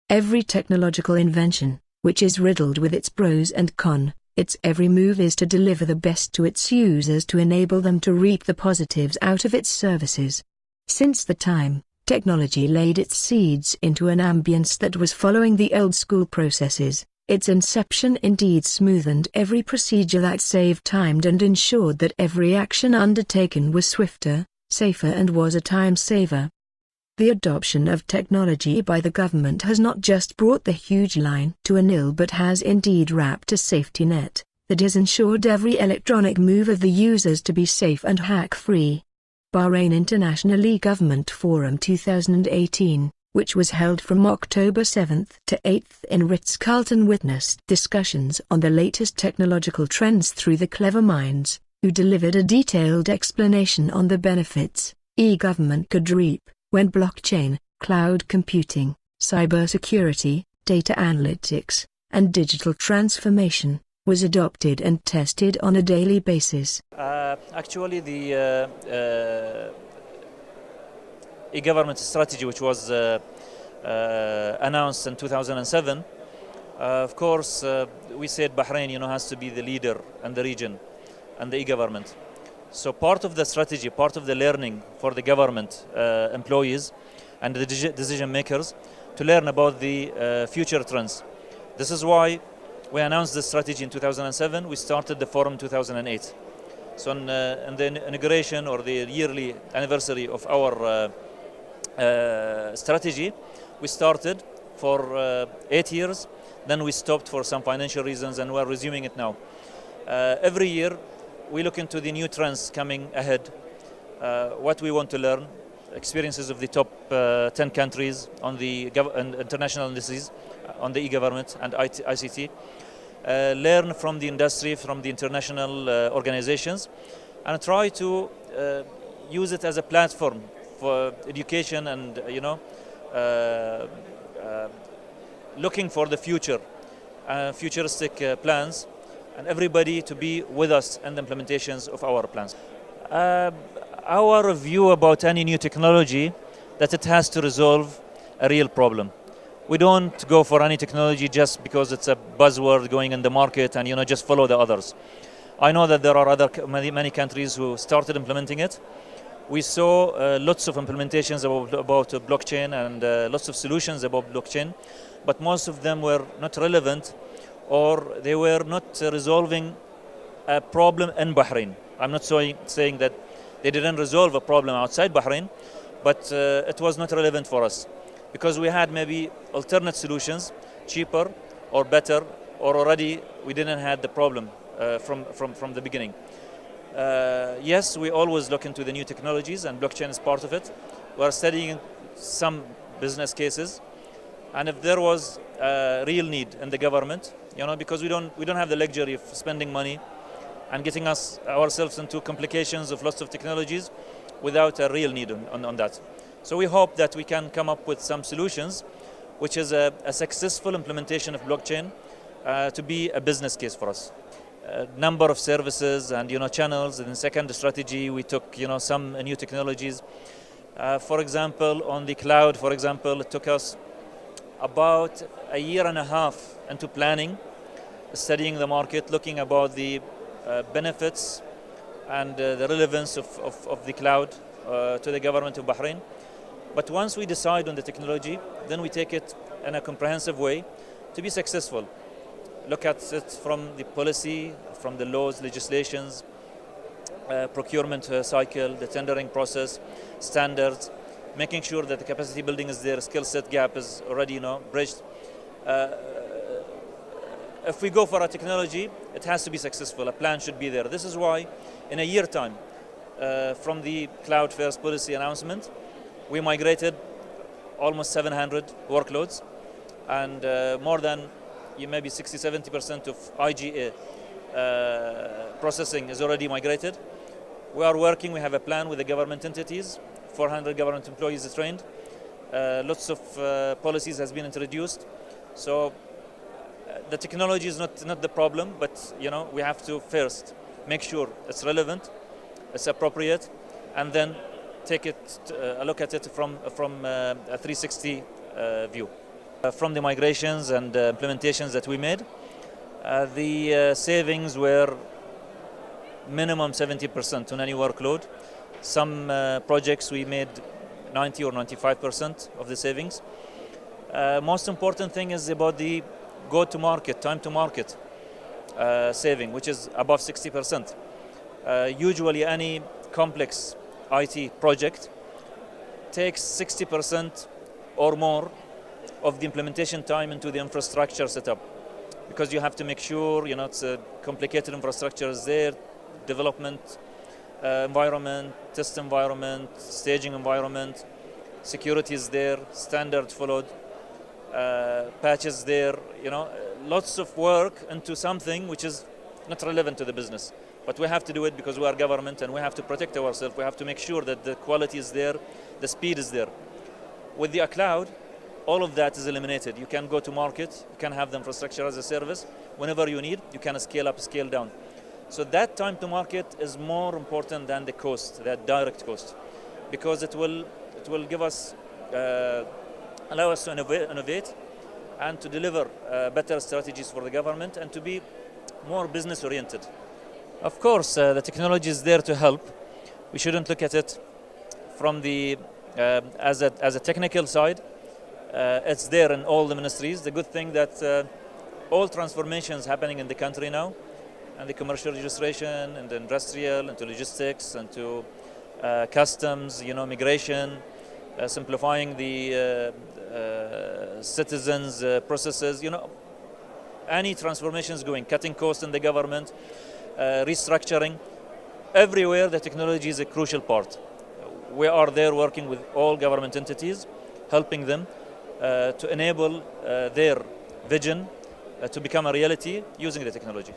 Every technological invention, which is riddled with its pros and cons, its every move is to deliver the best to its users to enable them to reap the positives out of its services. Since the time technology laid its seeds into an ambience that was following the old-school processes, its inception indeed smoothened every procedure that saved time and ensured that every action undertaken was swifter, safer and was a time saver. The adoption of technology by the government has not just brought the huge line to a nil but has indeed wrapped a safety net that has ensured every electronic move of the users to be safe and hack-free. Bahrain International E-Government Forum 2018, which was held from October 7 to 8 in Ritz-Carlton, witnessed discussions on the latest technological trends through the clever minds, who delivered a detailed explanation on the benefits e-government could reap when blockchain, cloud computing, cybersecurity, data analytics, and digital transformation was adopted and tested on a daily basis. Actually, the e-government strategy, which was announced in 2007, of course, we said Bahrain, has to be the leader in the region and the e-government. So part of the strategy, part of the learning for the government employees and the decision makers to learn about the future trends. This is why we announced this strategy in 2007. We started the forum in 2008. So in the inauguration or the yearly anniversary of our strategy, we started for 8 years. Then we stopped for some financial reasons and we're resuming it now. Every year, we look into the new trends coming ahead, what we want to learn, experiences of the top 10 countries on the international indices, on the e-government and ICT, learn from the industry, from the international organizations, and try to use it as a platform for education and, looking for the future, futuristic plans, and everybody to be with us in the implementations of our plans. Our view about any new technology, that it has to resolve a real problem. We don't go for any technology just because it's a buzzword going in the market and just follow the others. I know that there are many countries who started implementing it. We saw lots of implementations about blockchain and lots of solutions about blockchain, but most of them were not relevant, or they were not resolving a problem in Bahrain. I'm not saying that they didn't resolve a problem outside Bahrain, but it was not relevant for us because we had maybe alternate solutions, cheaper or better, or already we didn't have the problem from the beginning. Yes, we always look into the new technologies, and blockchain is part of it. We're studying some business cases, and if there was a real need in the government, because we don't have the luxury of spending money and getting ourselves into complications of lots of technologies without a real need on that. So we hope that we can come up with some solutions, which is a successful implementation of blockchain to be a business case for us. Number of services and channels. In the second strategy, we took some new technologies. For example, on the cloud, it took us about a year and a half into planning, studying the market, looking about the benefits and the relevance of the cloud to the government of Bahrain. But once we decide on the technology, then we take it in a comprehensive way to be successful. Look at it from the policy, from the laws, legislations, procurement cycle, the tendering process, standards, making sure that the capacity building is there, skill set gap is already bridged. If we go for a technology, it has to be successful. A plan should be there. This is why, in a year time, from the cloud first policy announcement, we migrated almost 700 workloads, and more than maybe 60-70% of IGA processing is already migrated. We are working. We have a plan with the government entities. 400 government employees are trained. Lots of policies has been introduced. So the technology is not the problem, but we have to first make sure it's relevant, it's appropriate, and then take it a look at it from a 360 view. From the migrations and implementations that we made, the savings were minimum 70% on any workload. Some projects we made 90 or 95% of the savings. Most important thing is about the go-to-market, time-to-market saving, which is above 60%. Usually any complex IT project takes 60% or more of the implementation time into the infrastructure setup, because you have to make sure, it's a complicated infrastructure is there, development environment, test environment, staging environment, security is there, standard followed, patches there, lots of work into something which is not relevant to the business. But we have to do it because we are government and we have to protect ourselves. We have to make sure that the quality is there, the speed is there. With the cloud, all of that is eliminated. You can go to market, you can have the infrastructure as a service. Whenever you need, you can scale up, scale down. So that time to market is more important than the cost, that direct cost, because it will give us, allow us to innovate and to deliver better strategies for the government and to be more business oriented. Of course, the technology is there to help. We shouldn't look at it from the as a technical side. It's there in all the ministries. The good thing that all transformations happening in the country now, and the commercial registration, and the industrial, and to logistics, and to customs, migration, simplifying the citizens' processes. Any transformations going, cutting costs in the government, restructuring. Everywhere the technology is a crucial part. We are there working with all government entities, helping them to enable their vision to become a reality using the technology.